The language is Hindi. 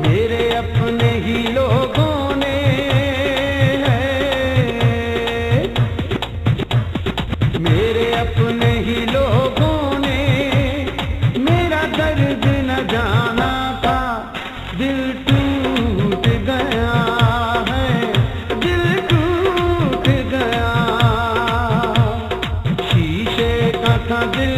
मेरे अपने ही लोगों ने मेरे अपने ही लोगों ने मेरा दर्द न जाना था। दिल टूट गया है, दिल टूट गया। शीशे का था दिल